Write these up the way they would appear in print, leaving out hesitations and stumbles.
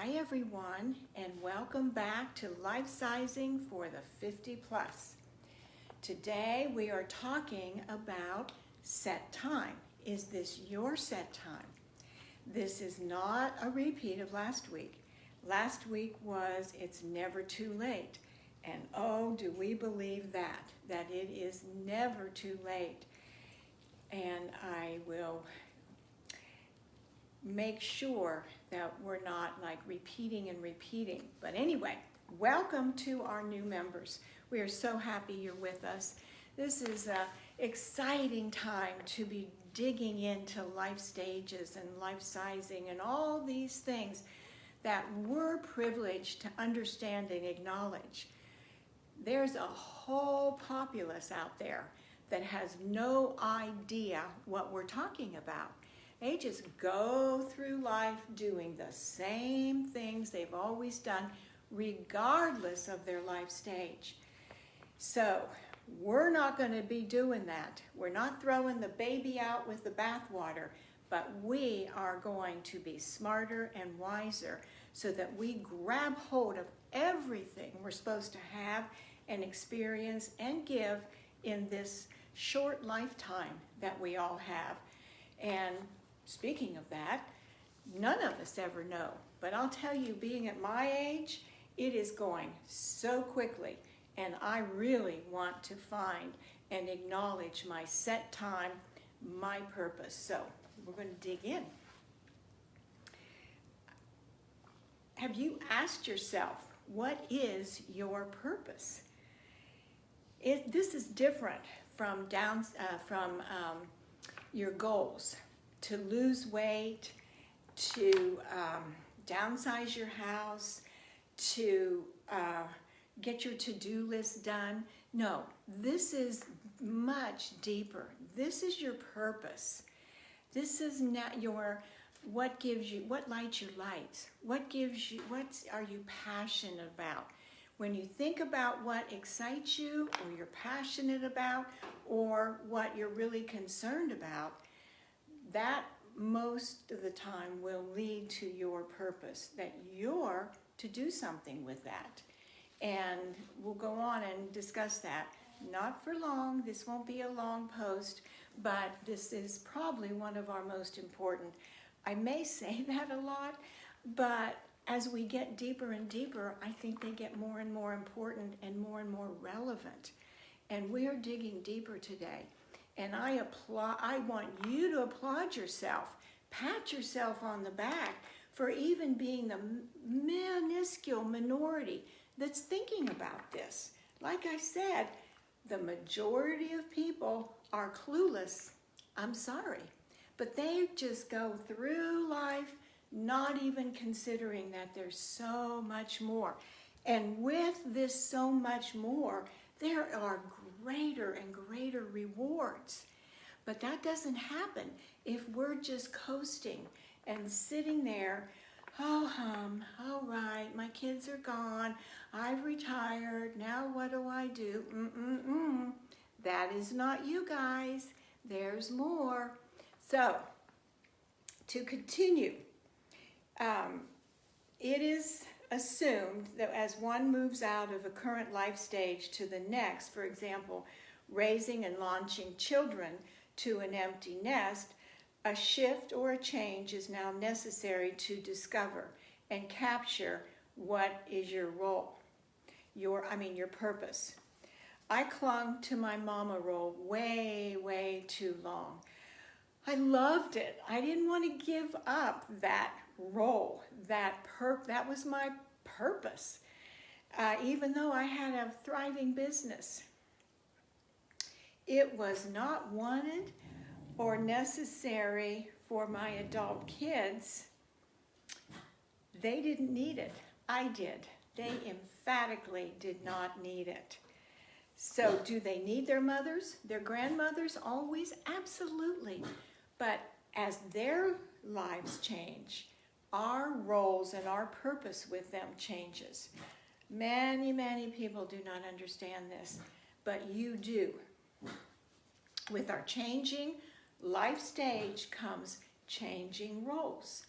Hi everyone, and welcome back to Lifesizing for the 50 plus. Today we are talking about set time. Is this your set time? This is not a repeat of last week. Last week was it's never too late. And oh, do we believe that it is never too late. And I will make sure that we're not like repeating and repeating. But anyway, welcome to our new members. We are so happy you're with us. This is an exciting time to be digging into life stages and life sizing and all these things that we're privileged to understand and acknowledge. There's a whole populace out there that has no idea what we're talking about. They just go through life doing the same things they've always done, regardless of their life stage. So we're not going to be doing that. We're not throwing the baby out with the bathwater, but we are going to be smarter and wiser so that we grab hold of everything we're supposed to have and experience and give in this short lifetime that we all have. And speaking of that, none of us ever know. But I'll tell you, being at my age, it is going so quickly. And I really want to find and acknowledge my set time, my purpose. So we're going to dig in. Have you asked yourself, what is your purpose? This is different from your goals. To lose weight, to downsize your house, to get your to-do list done. No, this is much deeper. This is your purpose. This is not what lights your lights? What are you passionate about? When you think about what excites you or you're passionate about or what you're really concerned about, that most of the time will lead to your purpose, that you're to do something with that. And we'll go on and discuss that. Not for long, this won't be a long post, but this is probably one of our most important. I may say that a lot, but as we get deeper and deeper, I think they get more and more important and more relevant. And we are digging deeper today. And I want you to applaud yourself, pat yourself on the back for even being the minuscule minority that's thinking about this. Like I said, the majority of people are clueless. I'm sorry. But they just go through life not even considering that there's so much more. And with this so much more, there are greater and greater rewards. But that doesn't happen if we're just coasting and sitting there, oh all right, my kids are gone, I've retired, now what do I do? That is not you guys. There's more. So, to continue, it is assumed that as one moves out of a current life stage to the next, for example, raising and launching children to an empty nest, a shift or a change is now necessary to discover and capture what is your role, your purpose. I clung to my mama role way too long. I loved it. I didn't want to give up that role, that was my purpose, even though I had a thriving business. It was not wanted or necessary for my adult kids. They didn't need it. I did. They emphatically did not need it. So do they need their mothers, their grandmothers? Always? Absolutely. But as their lives change, our roles and our purpose with them changes. Many people do not understand this, but you do. With our changing life stage comes changing roles.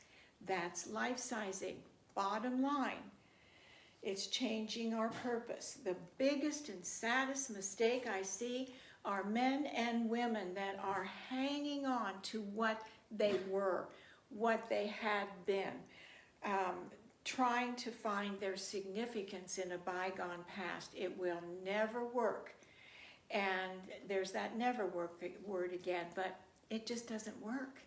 That's life sizing. Bottom line, it's changing our purpose. The biggest and saddest mistake I see are men and women that are hanging on to what they were, what they had been, trying to find their significance in a bygone past. It will never work. And there's that never work word again, but it just doesn't work.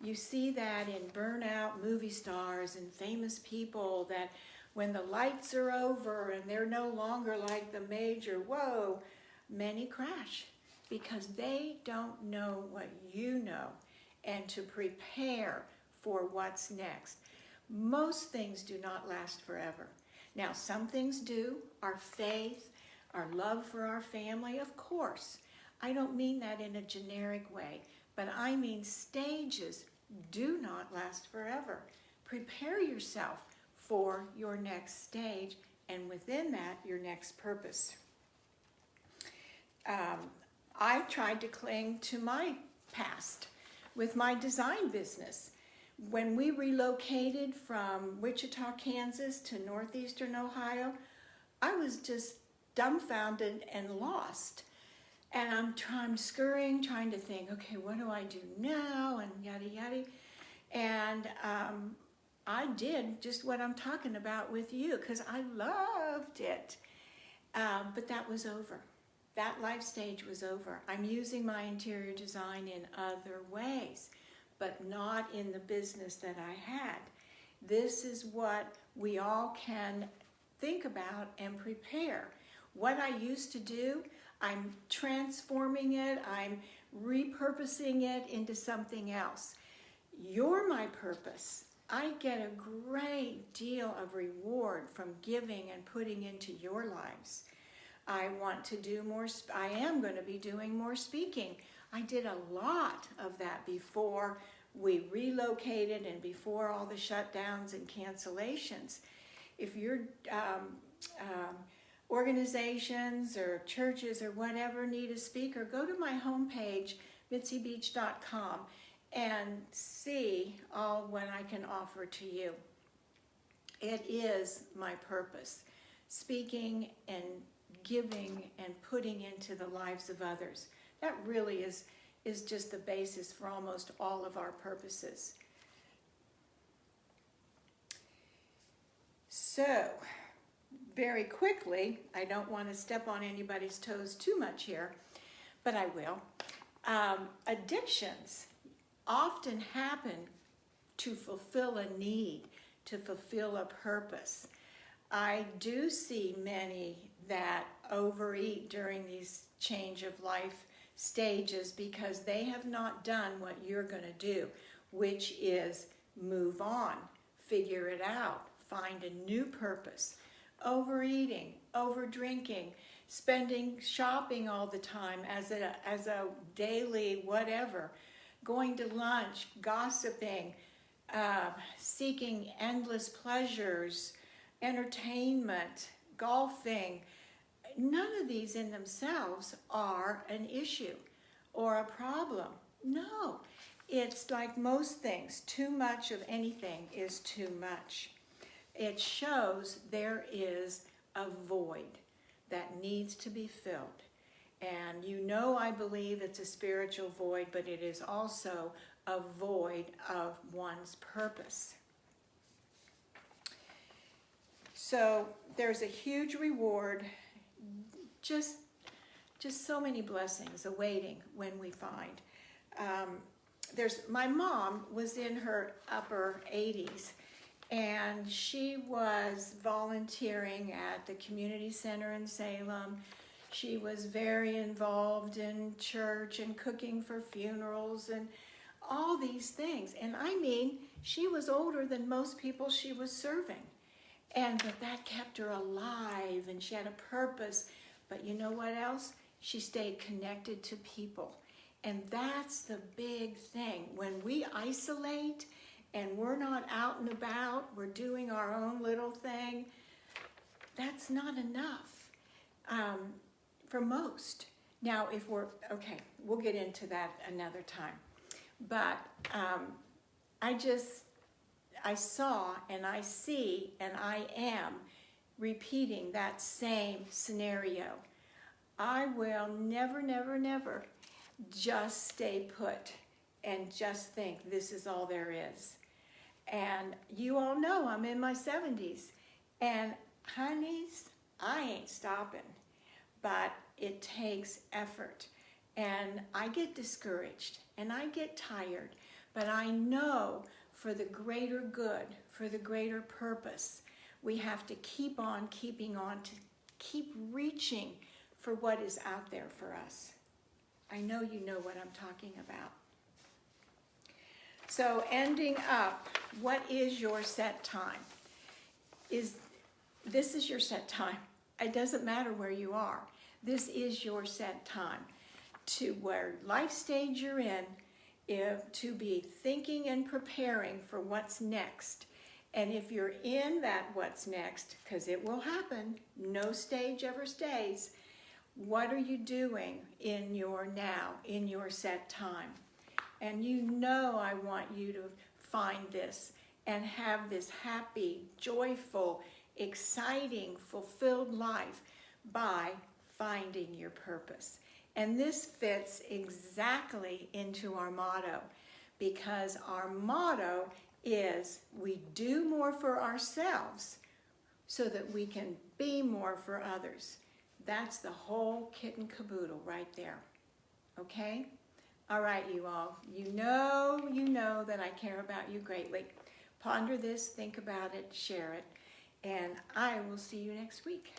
You see that in burnout movie stars and famous people, that when the lights are over and they're no longer like the major, whoa, many crash because they don't know what you know and to prepare for what's next. Most things do not last forever. Now, some things do. Our faith, our love for our family, of course. I don't mean that in a generic way, but I mean stages do not last forever. Prepare yourself for your next stage, and within that, your next purpose. I tried to cling to my past with my design business. When we relocated from Wichita, Kansas to northeastern Ohio, I was just dumbfounded and lost. And I'm scurrying, trying to think, okay, what do I do now? And yada, yada. And I did just what I'm talking about with you because I loved it. But that was over. That life stage was over. I'm using my interior design in other ways, but not in the business that I had. This is what we all can think about and prepare. What I used to do, I'm transforming it, I'm repurposing it into something else. You're my purpose. I get a great deal of reward from giving and putting into your lives. I want to do more, I am going to be doing more speaking. I did a lot of that before we relocated and before all the shutdowns and cancellations. If your organizations or churches or whatever need a speaker, go to my homepage, mitzibeach.com, and see all what I can offer to you. It is my purpose, speaking and giving and putting into the lives of others. That really is just the basis for almost all of our purposes. So, very quickly, I don't want to step on anybody's toes too much here, but I will. Addictions often happen to fulfill a need, to fulfill a purpose. I do see many that overeat during these change of life stages because they have not done what you're going to do, which is move on, figure it out, find a new purpose. Overeating, overdrinking, shopping all the time as a daily whatever, going to lunch, gossiping, seeking endless pleasures, entertainment, golfing. None of these in themselves are an issue or a problem. No, it's like most things. Too much of anything is too much. It shows there is a void that needs to be filled. And you know, I believe it's a spiritual void, but it is also a void of one's purpose. So there's a huge reward, just so many blessings awaiting when we find. My mom was in her upper 80s, and she was volunteering at the community center in Salem. She was very involved in church and cooking for funerals and all these things. And I mean, she was older than most people she was serving. But that kept her alive, and she had a purpose. But you know what else? She stayed connected to people. And that's the big thing. When we isolate and we're not out and about, we're doing our own little thing, that's not enough for most. Now, we'll get into that another time. But I saw and I see and I am repeating that same scenario. I will never, never, never just stay put and just think this is all there is. And you all know I'm in my 70s. And honeys, I ain't stopping. But it takes effort. And I get discouraged and I get tired. But I know for the greater good, for the greater purpose, we have to keep on keeping on, to keep reaching for what is out there for us. I know you know what I'm talking about. So ending up, what is your set time? This is your set time. It doesn't matter where you are. This is your set time to where life stage you're in, to be thinking and preparing for what's next. And if you're in that what's next, because it will happen, no stage ever stays, what are you doing in your now, in your set time? And you know I want you to find this and have this happy, joyful, exciting, fulfilled life by finding your purpose. And this fits exactly into our motto, because our motto is we do more for ourselves so that we can be more for others. That's the whole kit and caboodle right there. Okay? All right, you all. You know that I care about you greatly. Ponder this, think about it, share it, and I will see you next week.